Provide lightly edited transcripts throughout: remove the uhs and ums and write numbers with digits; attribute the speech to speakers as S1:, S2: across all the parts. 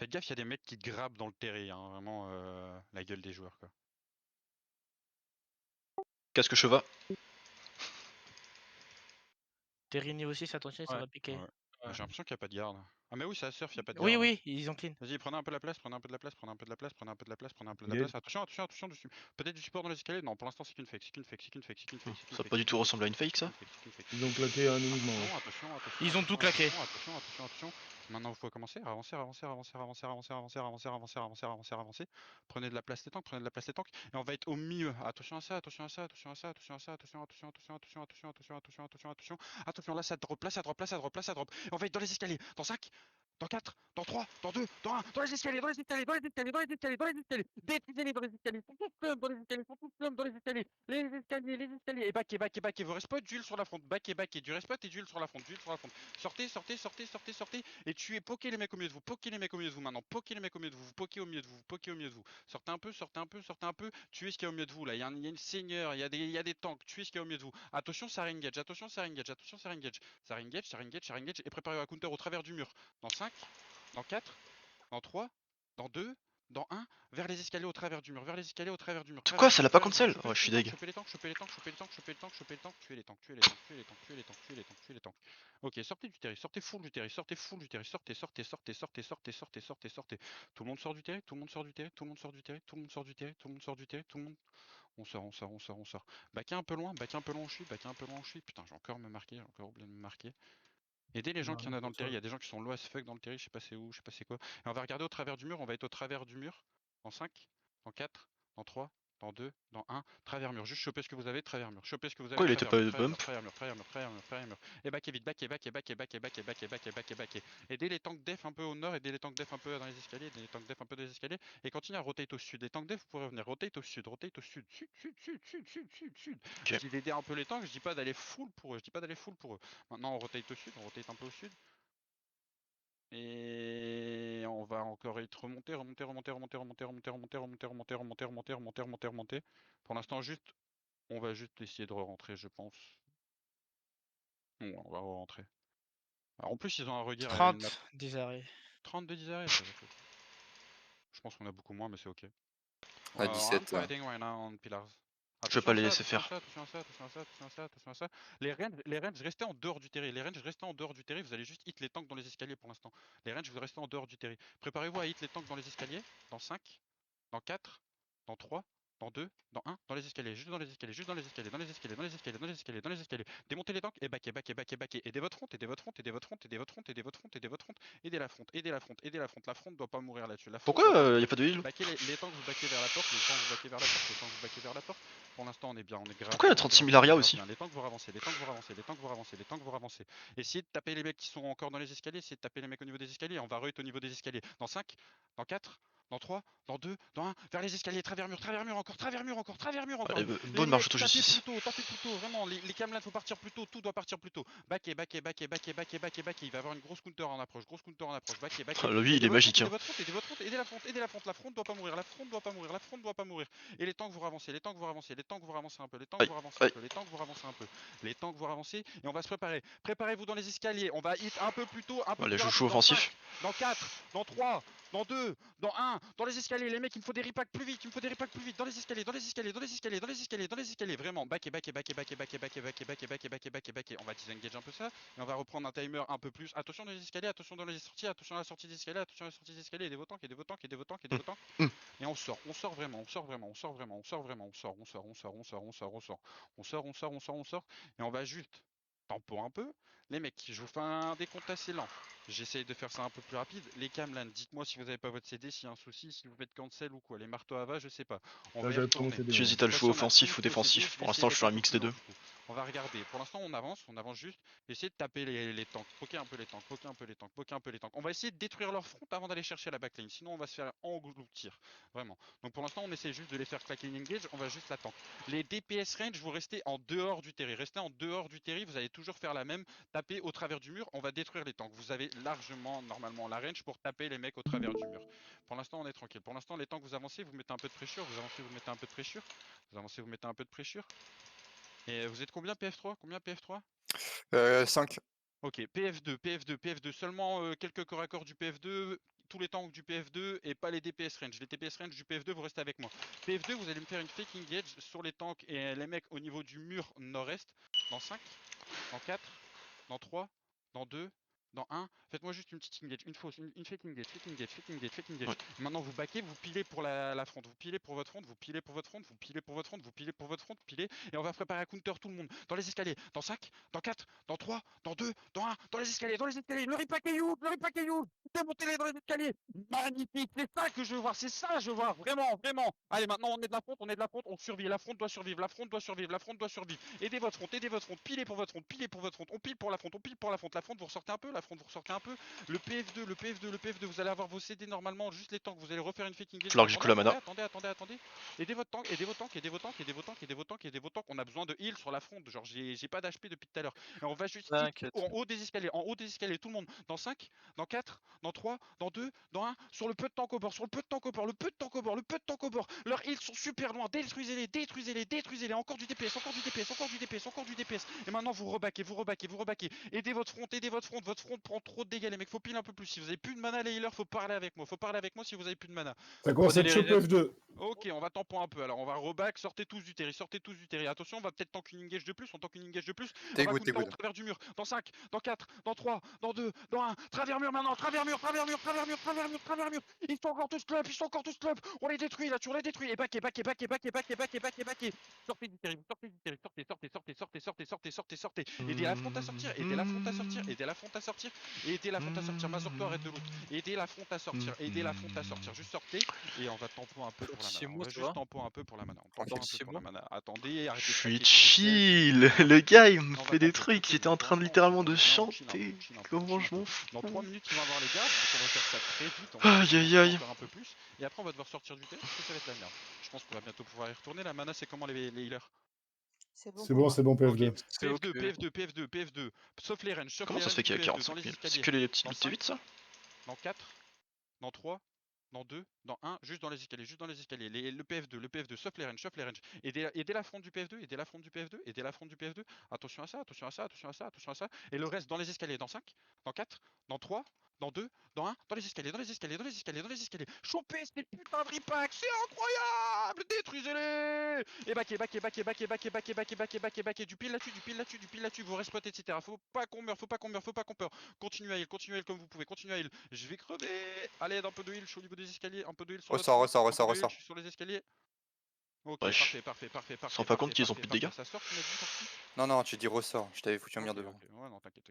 S1: Faites gaffe, il y a des mecs qui te grabent dans le terrain, hein, vraiment la gueule des joueurs quoi.
S2: Casque cheva.
S3: Terry niveau 6, attention, ça
S1: Ouais.
S3: va piquer.
S1: Bah, j'ai l'impression qu'il n'y a pas de garde. Ah mais oui, ça surf, il n'y a pas de
S3: Oui,
S1: garde.
S3: oui, ils ont clean.
S1: Vas-y, prenez un peu la place, prenez un peu de la place, prenez un peu de la place, prenez un peu de la place, prenez un peu de la
S4: Engage.
S1: place. Attention, attention, attention dessus. Peut-être du support dans les escaliers. Non, pour l'instant c'est qu'une fake, c'est qu'une fake, c'est qu'une fake, c'est qu'une fake, c'est qu'une
S2: Ça va
S1: fake.
S2: pas du tout ressembler à une fake ça.
S4: Ils ont claqué un uniquement.
S1: Attention, attention.
S3: Ils ont tout claqué.
S1: Attention, attention, attention. Maintenant vous pouvez commencer. Avancer, avancer, avancer, avancer, avancer, avancer, avancer, avancer, avancer, avancer, avancer. Prenez de la place les tanks, prenez de la place les tanks. Et on va être au milieu. Attention à ça, attention à ça, attention à ça, attention à ça, attention, attention, attention, attention, attention, attention, attention, attention, attention. Attention là, ça drop, là ça drop, là ça drop, là ça drop. Et on va être dans les escaliers. Dans 5, dans 4, dans 3, dans 2, dans 1, dans les escaliers, dans les escaliers, dans les escaliers, dans les escaliers, dans les escaliers. Détruisez-les dans les escaliers, sont tous pleins dans les escaliers, sont tous pleins dans les escaliers. Les escaliers, les escaliers. Et back, et back, et back, et vous respect d'huile sur la fronte. Back, et du respect et d'huile sur la fronte, d'huile sur la fronte. Sortez, sortez, sortez, sortez, sortez. Et tuez, pokez les mecs au milieu de vous, pokez les mecs au milieu de vous maintenant. Pokez les mecs au milieu de vous, vous pokez au milieu de vous, vous pokez au milieu de vous. Sortez un peu, sortez un peu, sortez un peu. Tuez ce qu'il y a au milieu de vous là. Il y a une seigneur, il y a des tanks. Tuez ce qu'il y a au milieu de vous. Attention, ça engage, attention, ça engage, attention, ça engage. Ça engage, ça engage, ça engage. Et préparez un counter au travers du mur. Dans 5, dans 4, dans 3, dans 2, dans 1, vers les escaliers au travers du mur, vers les escaliers au travers du mur.
S2: Quoi, ça l'a pas cancel? Ouais, je suis deg.
S1: Chopez les tanks, chopez les tanks, chopez les tanks, chopez les tanks, chopez les tanks, tuez les tanks, tuez les tanks, tuez les tanks, tuez les tanks, tuez les tanks, tuez les tanks. Ok, sortez du terrain, sortez full du terrain, sortez full du terrain, sortez, sortez, sortez, sortez, sortez, sortez, sortez, sortez. Tout le monde sort du terrain, tout le monde sort du terrain, tout le monde sort du terrain, tout le monde sort du terrain, tout le monde sort du terrain, tout le monde. On sort, on sort, on sort, on sort. Backez un peu loin, backez un peu loin, je suis, backez un peu loin, je suis. Putain, j'ai encore me marquer, j'ai encore oublié de me marquer. Aidez les gens qui en a dans le terrain, il y a des gens qui sont low as fuck dans le terrain, je sais pas c'est où, je sais pas c'est quoi. Et on va regarder au travers du mur, on va être au travers du mur. Dans 5, dans 4, dans 3, dans 2, dans 1, travers mur. Juste choper ce que vous avez, travers mur. Choper ce que vous avez,
S2: Pourquoi il était
S1: travers
S2: pas
S1: mur,
S2: de
S1: travers mur,
S2: bump?
S1: travers mur, travers mur, travers mur, travers mur. Et backez vite, backez, backez, backez, backez, backez, backez, backez, backez, backez. Aidez les tanks def un peu au nord, aidez les tanks def un peu dans les escaliers, aidez les tanks def un peu dans les escaliers. Et continuez à rotate au sud. Les tanks def, vous pourrez revenir. Rotate au sud, rotate au sud, sud, sud, sud, sud, sud, sud, sud. Je dis d'aider un peu les tanks, je dis pas d'aller full pour eux, je dis pas d'aller full pour eux. Maintenant on rotate au sud, on rotate un peu au sud. Et on va encore être remonté, remonter, remonter, remonter, remonter, remonter, remonter, remonter, remonter, remonter, remonter, remonter, remonter, remonter. Pour l'instant, juste, on va juste essayer de rentrer, je pense. Bon, on va rentrer. En plus, ils ont un regard à une map.
S3: 30 des arrêts.
S1: 32 10 arrêts, ça va être ok. Je pense qu'on a beaucoup moins, mais c'est ok.
S5: À
S1: I'm
S5: 17 là.
S1: fighting right now on pillars.
S2: Je vais pas les laisser faire.
S1: Attention à ça, attention à ça, attention à ça, attention à ça. Les ranges, restez en dehors du terrain. Les ranges, restez en dehors du terrain. Vous allez juste hit les tanks dans les escaliers pour l'instant. Les ranges, vous restez en dehors du terrain. Préparez-vous à hit les tanks dans les escaliers. Dans 5, dans 4, dans 3, dans 2, dans 1, dans les escaliers, juste dans les escaliers, juste dans les escaliers, dans les escaliers, dans les escaliers, dans les escaliers, dans les escaliers. Démontez les tanks et backez, backez, backez, backez. Aidez votre front, aidez votre front, aidez votre front, aidez votre front, aidez votre front, aidez votre front, aidez la front, aidez la front, aidez la front. La front doit pas mourir là-dessus. La front doit pas
S2: Pourquoi
S1: mourir.
S2: y a pas de heal?
S1: Backez les tanks, vous backez vers la porte, les tanks vous backez vers la porte, les tanks vous backez vers la porte. Pour l'instant on est bien, on est grave.
S2: Pourquoi il y a 36 000 aria aussi?
S1: Les tanks vous ravancer, les tanks vous ravancer, les tanks vous ravancer, les tanks vous ravancer. Essayez de taper les mecs qui sont encore dans les escaliers, essayez de taper les mecs au niveau des escaliers. On va re au niveau des escaliers. Dans 5, dans 4, dans 3, dans 2, dans 1, vers les escaliers, travers mur encore, travers mur encore, travers mur encore.
S2: Bonne marche autour du 6.
S1: Tapez plus tôt, vraiment, les camelins faut partir plus tôt, tout doit partir plus tôt. Backez, backez, backez, backez, backez, backez, backez, il va y avoir une grosse counter en approche, backez, backez.
S2: Lui il est magique.
S1: Aidez votre front, aidez votre front, aidez la front, la front doit pas mourir, la front doit pas mourir, la front doit pas mourir. Et les tanks vous ravancez, les tanks vous ravancez, les tanks vous ravancez un peu, les tanks vous ravancez un peu, les tanks vous ravancez un peu, les tanks vous ravancez, et on va se préparer. Préparez-vous dans les escaliers, on va hit un peu plus tôt, un peu plus
S2: Les
S1: rapide.
S2: chouchous offensifs.
S1: Dans 4, dans 3, dans 2, dans 1, dans les escaliers, les mecs, il me faut des repacks plus vite, il me faut des repacks plus vite, dans les escaliers, dans les escaliers, dans les escaliers, dans les escaliers, dans les escaliers, vraiment, backez, backez, backez, backez, backez, backez, backez, backez, backez, backez, backez, backez, on va disengage un peu ça, et on va reprendre un timer un peu plus, attention dans les escaliers, attention dans les sorties, attention à la sortie des escaliers, attention à la sortie des escaliers, aidez vos tanks, aidez vos tanks, aidez vos tanks, aidez vos tanks, et on sort vraiment, on sort vraiment, on sort vraiment, on sort vraiment, on sort, on sort, on sort, on sort, on sort, on sort, on sort, on sort, on sort, on sort, et on va juste tempo un peu, les mecs, je vous fais un décompte assez lent. J'essaye de faire ça un peu plus rapide. Les Camlan, dites-moi si vous avez pas votre CD, s'il y a un souci, si vous faites cancel ou quoi. Les marteaux à va, je sais pas. On va y retourner.
S2: J'hésite à le jouer offensif ou défensif. Pour l'instant, je fais un mix des deux.
S1: On va regarder. Pour l'instant, on avance juste. Essayez de taper les tanks. Poker un peu les tanks. Poker un peu les tanks. Poker un peu les tanks. On va essayer de détruire leur front avant d'aller chercher la backline. Sinon, on va se faire engloutir. Vraiment. Donc pour l'instant, on essaie juste de les faire claquer engage. On va juste la tank. Les DPS range, vous restez en dehors du terrain. Restez en dehors du terrain. Vous allez toujours faire la même. Taper au travers du mur. On va détruire les tanks. Vous avez largement, normalement, la range pour taper les mecs au travers du mur. Pour l'instant, on est tranquille. Pour l'instant, les tanks, vous avancez, vous mettez un peu de pressure. Vous avancez, vous mettez un peu de pressure. Vous avancez, vous mettez un peu de pressure. Et vous êtes combien PF3? Combien PF3?
S5: 5.
S1: Ok, PF2, PF2, PF2, seulement quelques corps à corps du PF2, tous les tanks du PF2 et pas les DPS range. Les DPS range du PF2, vous restez avec moi. PF2, vous allez me faire une fake engage sur les tanks et les mecs au niveau du mur nord-est. Dans 5, dans 4, dans 3, dans 2, dans 1. Faites-moi juste une petite engage, une fausse, une fake engage, fake engage, fake engage, fake engage.
S2: Ouais.
S1: Maintenant vous backez, vous pilez pour la front, vous pilez pour votre front, vous pilez pour votre front, vous pilez pour votre front, vous pilez pour votre front, pilez. Et on va préparer à counter tout le monde. Dans les escaliers, dans 5, dans 4, dans 3, dans 2, dans 1, dans les escaliers, dans les escaliers. Le repack est you, le repack est you. Démontez-les dans les escaliers. Magnifique, c'est ça que je veux voir, c'est ça je veux voir, vraiment, vraiment. Allez, maintenant on est de la front, on est de la front, on survit. La front doit survivre, la front doit survivre, la front doit survivre. Aidez votre front, pilez pour votre front, pilez pour votre front, on pile pour la front, on pile pour la front. La front, vous ressortez un peu, la front, vous ressortez un peu. Le PF2, le PF2, le PF2, vous allez avoir vos CD normalement, juste les tanks, vous allez refaire une fake engage.
S2: Falloir que j'ai la mana.
S1: Attendez. Aidez votre tank, aidez vos tanks, aidez vos tanks, aidez vos tanks, aidez vos tanks, aidez vos tanks. On a besoin de heal sur la front, genre j'ai pas d'HP depuis tout à l'heure. Et on va juste hit
S3: T'inquiète.
S1: en haut des escaliers, tout le monde. Dans 5, dans 4, dans 3, dans 2, dans 1, sur le peu de tank au bord, sur le peu de tank au bord, le peu de tank au bord, le peu de tank au bord. Leurs heals sont super loin, détruisez-les, détruisez-les, détruisez-les. Encore du DPS, encore du DPS, encore du DPS, encore du DPS. Et maintenant vous rebaquez, vous rebaquez, vous rebaquez. Aidez votre front, votre front prend trop de dégâts les mecs, faut pile un peu plus. Si vous avez plus de mana les healers, faut parler avec moi, si vous avez plus de mana.
S4: Ça commence à être chaud PF2.
S1: Ok, on va tampon un peu, alors on va reback, sortez tous du terri, attention, on va peut-être tank une engage de plus, on tank une engage de plus, on va counter au travers du mur, dans 5, dans 4, dans 3, dans 2, dans 1, travers mur maintenant, travers mur, ils sont encore tous club, on les détruit là, on les détruit, et back, sortez du terri, sortez, aidez la front à sortir, aidez la front à sortir, Mazorto arrête de loot, aidez la front à sortir, juste sortez, et on va tampon un peu pour la mana. On va juste tampon un peu pour la mana. On tampon un peu pour la mana. Attendez,
S2: Je
S1: arrêtez de
S2: suis
S1: stacker sur les
S2: chill.
S1: flèches.
S2: Le gars, il me
S1: On va
S2: fait des
S1: tamper
S2: trucs.
S1: tranquille,
S2: J'étais en train de
S1: vraiment,
S2: littéralement de
S1: chill un peu,
S2: chanter.
S1: chill un peu,
S2: Comment
S1: chill
S2: je
S1: un
S2: m'en
S1: peu.
S2: fous.
S1: Dans 3 minutes, ils vont avoir les gardes, donc on va faire ça très vite. On va
S2: Aïe
S1: essayer
S2: aïe
S1: de
S2: aïe.
S1: encore un peu plus. Et après, on va devoir sortir du terrain parce que ça va être la merde. Je pense qu'on va bientôt pouvoir y retourner. La mana, c'est comment les healers?
S5: C'est bon
S4: C'est
S5: pour
S4: bon,
S5: moi.
S4: c'est bon
S1: Ok,
S4: PF2.
S1: PF2. Sauf les ranges
S2: Comment ça se fait qu'il y a
S1: du PF2 dans
S2: 45
S1: les
S2: 000? C'est
S1: escaliers.
S2: que les petits
S1: Dans
S2: loot
S1: 5,
S2: T8 ça?
S1: dans 4, dans 3, dans 2, dans 1, juste dans les escaliers, le PF2, sauf les ranges, aidez la front du PF2, attention à ça, et le reste dans les escaliers, dans 5, dans 4, dans 3, dans 2, dans 1, dans les escaliers, chopez ces putains de repacks, c'est incroyable, détruisez-les, et backez, du pile là-dessus, vous respotez, etc, faut pas qu'on meure, continuez à heal comme vous pouvez, continuez à heal. Je vais crever. Allez, un peu de heal, je suis au niveau des escaliers, un peu de heal sur
S6: Ressort,
S1: votre front,
S6: ressort,
S1: un peu de heal,
S6: ressort.
S1: je suis sur les escaliers. Ok,
S2: Wesh.
S1: parfait.
S2: Ils se rendent pas compte qu'ils ont plus de dégâts?
S1: Ça sort, tu m'as dit, parti.
S6: Non, tu dis ressort. Je t'avais foutu un mur
S1: Ok,
S6: devant.
S1: ouais, non, t'inquiète.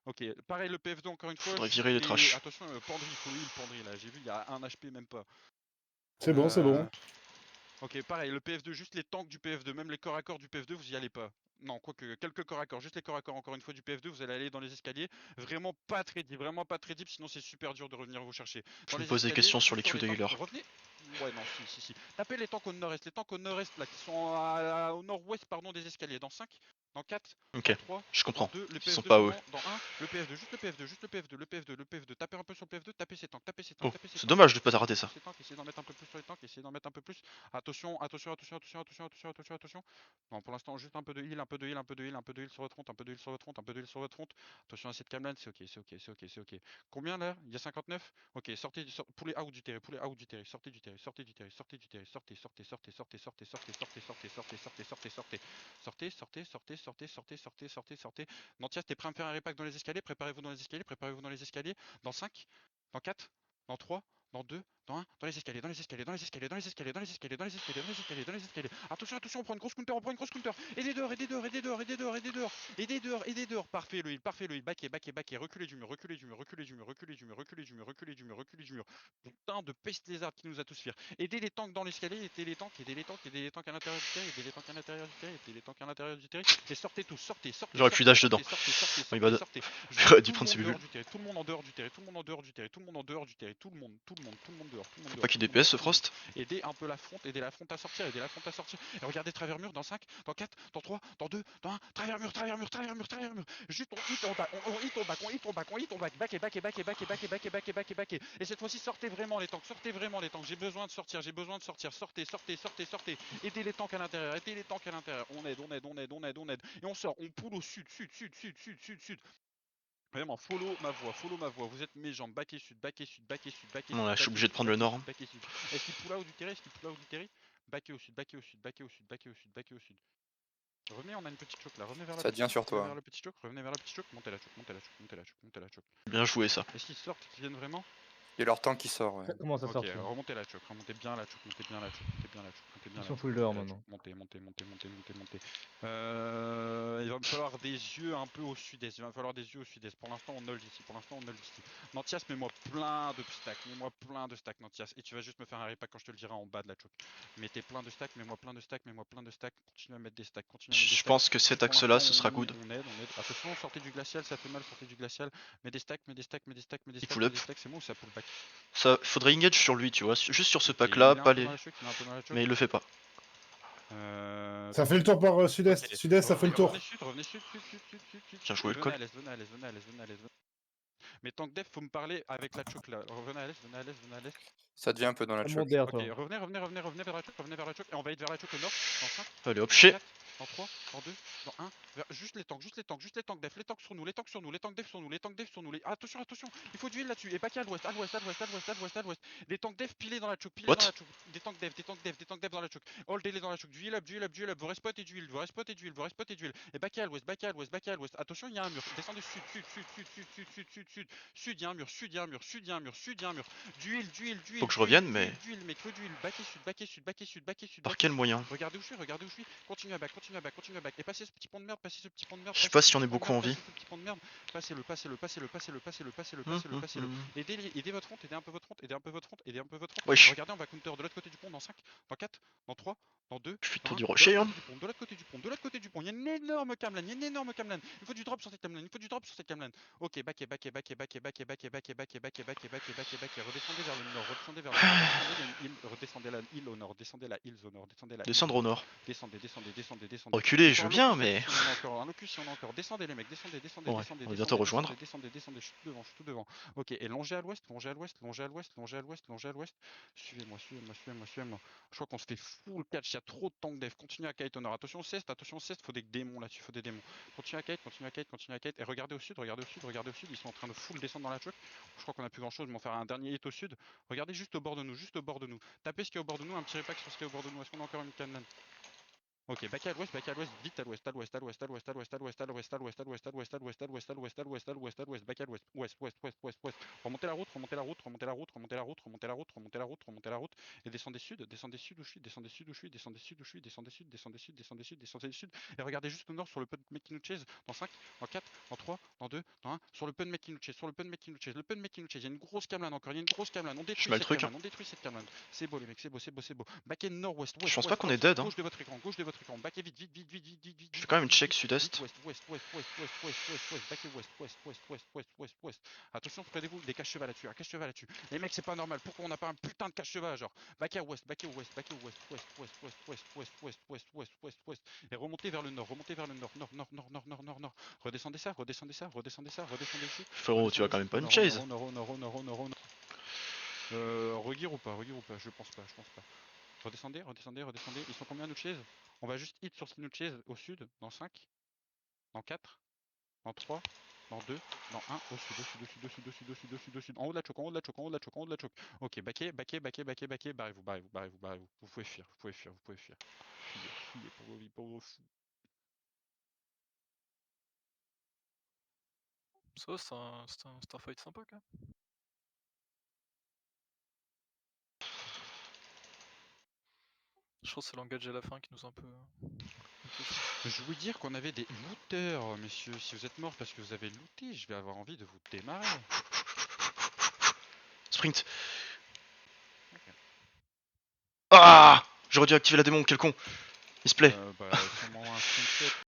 S1: Ok, pareil, le PF2 encore une fois.
S2: Faudrait virer les trash.
S1: Attention, Pandry, faut heal Pandry là. J'ai vu, il y a 1 HP, même pas.
S4: C'est bon, c'est bon.
S1: Ok, pareil, le PF2, juste les tanks du PF2, même les corps à corps du PF2, vous y allez pas. Non, quoique, quelques corps à corps, juste les corps à corps encore une fois du PF2, vous allez aller dans les escaliers. Vraiment pas très deep, sinon c'est super dur de revenir vous chercher.
S2: Je
S1: Dans
S2: me
S1: les
S2: pose des
S1: escaliers,
S2: questions sur les
S1: juste
S2: Q des
S1: tanks,
S2: healers.
S1: revenez. Ouais, non, si. Tapez les tanks au nord-est, là, qui sont au nord-ouest, pardon, des escaliers. Dans 5, dans 4,
S2: Ok,
S1: dans 3,
S2: je
S1: dans
S2: comprends.
S1: 2, le
S2: Ils sont
S1: PF2
S2: pas eux.
S1: maintenant, dans 1, le PF2, juste le PF2. Tapez un peu sur le PF2, tapez ces tanks,
S2: Oh,
S1: tapez ces
S2: c'est
S1: tanks.
S2: dommage de pas rater ça.
S1: Essayez d'en mettre un peu plus sur les tanks, essayez d'en mettre un peu plus. Attention. Non, pour l'instant, juste un peu de heal sur votre front, Attention à cette camelane, c'est ok. Combien là? Il y a 59? Ok, pour les out du terrain, sortez du terrain, sortez. Nantia, t'es prêt à me faire un repack dans les escaliers? Préparez-vous dans les escaliers. Dans 5, dans 4, dans 3, dans 2, dans 1, dans les escaliers. Attention, on prend une grosse counter. Aidez dehors. Parfait le heal. Backez. Reculez du mur. Putain de peste lézard qui nous a tous fait. Aidez les tanks dans l'escalier, aidez les tanks à l'intérieur du terrain, et sortez tous, sortez.
S2: J'aurais pu dash dedans. My bad.
S1: Sortez.
S2: J'aurais dû prendre ses bulles.
S1: Tout le monde en dehors du terrain, tout le monde dehors. Tout le monde dehors.
S2: Faut pas qu'il DPS ce Frost.
S1: Aidez un peu la front, à sortir. Et regardez travers mur dans 5, dans 4, dans 3, dans 2, dans 1, travers mur. Juste on hit on back. Back. Et cette fois-ci sortez vraiment les tanks. J'ai besoin de sortir. Sortez. Aidez les tanks à l'intérieur. On aide. Et on sort, on pull au sud. Vraiment, follow ma voix, vous êtes mes jambes, back et sud, back et sud, back et sud, back et sud.
S2: Non, là, je suis
S1: back et
S2: obligé de
S1: sud,
S2: prendre
S1: back
S2: le
S1: et
S2: nord.
S1: sud, back et sud. Est-ce qu'il pull out du terrain? Est-ce qu'il pull out du terrain? Back et au sud, back et au sud, back et au sud, back et au sud, back et au sud. Revenez, on a une petite choc là, revenez vers la
S6: Ça
S1: petite
S6: devient
S1: choc,
S6: sur
S1: revenez
S6: toi.
S1: vers la petite choc, revenez vers la petite choc, montez la choc, montez la choc, montez la choc, montez la choc.
S2: Bien joué ça.
S1: Est-ce qu'ils sortent, qu'ils viennent vraiment?
S6: Il y a leur tank qui sort, ouais.
S5: Ça commence à
S1: Ok,
S5: sortir.
S1: remontez la choc, remontez bien la choc, montez bien la choc, montez bien la choc, montez bien
S5: Ils
S1: la
S5: sont
S1: choc,
S5: full
S1: montez
S5: dehors
S1: la choc,
S5: maintenant.
S1: montez, montez, montez, montez, montez, montez. Il va me falloir des yeux un peu au sud-est, il va me falloir des yeux au sud-est. Pour l'instant on hold ici, pour l'instant on hold ici. Nantias, mets-moi plein de stacks, Nantias. Et tu vas juste me faire un repack quand je te le dirai en bas de la choc. Mettez plein de stacks, mets-moi plein de stacks, mets-moi plein de stacks. Continue à mettre des stacks, continue à mettre des
S2: Je
S1: stacks.
S2: pense que cet axe-là, ce sera good.
S1: On aide. Attention, sortez du glacial, ça fait mal, sortez du glacial. Mets des stacks, mets des stacks, mets des stacks, mets des
S2: Il
S1: stacks,
S2: pull
S1: mets
S2: up.
S1: des stacks. C'est bon ou ça pull back?
S2: Ça, faudrait engage sur lui, tu vois. Juste sur ce
S1: Ok,
S2: pack-là,
S1: il est
S2: pas
S1: un peu
S2: les.
S1: dans la choc, il est un peu dans la choc.
S2: Mais il le fait pas.
S4: Ça fait le tour par sud-est.
S1: Ok.
S4: Sud-est, ça fait le tour.
S1: Revenez sud.
S2: Bien joué, le
S1: Venez
S2: col.
S1: à l'est, venez à l'est, venez à l'est, venez à l'est. Mais tant que def, faut me parler avec la choc là. Revenez à l'est, venez à l'est, venez à l'est.
S6: Ça devient un peu dans la
S5: Monte
S6: choc.
S5: derrière
S1: Ok,
S5: toi.
S1: revenez vers la choc, revenez vers la choc. Et on va être vers la choc au nord, dans 5,
S2: Allez hop,
S1: dans
S2: chez.
S1: 4, dans 3, dans 2, dans 1. Juste les tanks def, les tanks sur nous, les tanks def sur nous, les tanks def sur nous. Attention, il faut du heal là-dessus. Et back à l'ouest, à l'ouest. Les tanks def pilés dans la choc,
S2: What?
S1: Des tanks def dans la choc. Hold les dans la choc, du heal up. Vous respot et du heal, Et back à l'ouest. Attention, il y a un mur. Descendez sud. Sud, il y a un mur. Du heal.
S2: Faut que je revienne, mais.
S1: Du heal, mec, que du heal. Back et sud.
S2: Par quel moyen?
S1: Regardez où je suis. Continue à back. Et passez ce petit pont de merde.
S2: Je sais pas si on est beaucoup en vie.
S1: Passez-le. Aidez votre front, aidez un peu votre front.
S2: Wesh.
S1: Regardez, on va counter de l'autre côté du pont dans 5, dans 4, dans 3, dans 2.
S2: Je suis
S1: dans
S2: trop
S1: 1.
S2: du rocher, hein.
S1: De l'autre côté du pont. Il y a une énorme camelane. Il faut du drop sur cette camelane. Ok, back. Redescendez vers le nord. Redescendez la île au nord. Descendez la île au nord.
S2: Descendre au nord.
S1: Descendez.
S2: Reculer, je veux bien, mais.
S1: Un locus si on a encore. Descendez les mecs, descendez.
S2: Ouais, on va bientôt rejoindre.
S1: Descendez, je suis tout devant. Ok, et longez à l'ouest. Suivez-moi. Je crois qu'on se fait full catch, il y a trop de tank def. Continue à kite au nord. Attention cest, faut des démons là-dessus, faut des démons. Continue à kite. Et regardez au sud, ils sont en train de full descendre dans la choc. Je crois qu'on a plus grand chose, mais on va faire un dernier hit au sud. Regardez juste au bord de nous. Tapez ce qui est au bord de nous, un petit repack sur ce qui est au bord de nous. Est-ce qu'on a encore une canne? Ok, back à l'ouest, vite à l'ouest, back à l'ouest, remontez la route, et descendez sud où je suis, et regardez juste au nord sur le peu de mecs qui nous chase, dans 5, dans 4, dans 3, dans 2, dans 1, sur le peu de mecs qui nous chase, il y a une grosse camelane encore, on détruit cette camelane, c'est beau les mecs, c'est beau, back end nord-ouest,
S2: Je pense pas qu'on est dead, hein.
S1: gauche de votre écran, back et vite.
S2: Je fais quand même une check sud-est.
S1: Ouest. Attention, prenez-vous des cache-cheval là-dessus, Les mecs, c'est pas normal. Pourquoi on n'a pas un putain de cache-cheval, genre? Back à ouest. Et remontez vers le nord. Nord. Redescendez ça.
S2: Frérot, tu vas quand même pas une chase.
S1: Regear ou pas? Je pense pas. Redescendez. Ils sont combien nous chase? On va juste hit sur ce qui nous chase au sud, dans 5, dans 4, dans 3, dans 2, dans 1, au sud. En haut de la choc. Ok, backez. Barrez-vous. Vous pouvez fuir. Fuyez pour vos vies, pour vos fous.
S7: Ça, c'est un fight sympa quand même. Je pense que c'est l'engage à la fin qui nous a un peu.
S1: Je voulais dire qu'on avait des looters, messieurs. Si vous êtes morts parce que vous avez looté, je vais avoir envie de vous démarrer.
S2: Sprint. Ah! J'aurais dû activer la démon, quel con. Il se plaît.
S1: Sûrement un sprint set.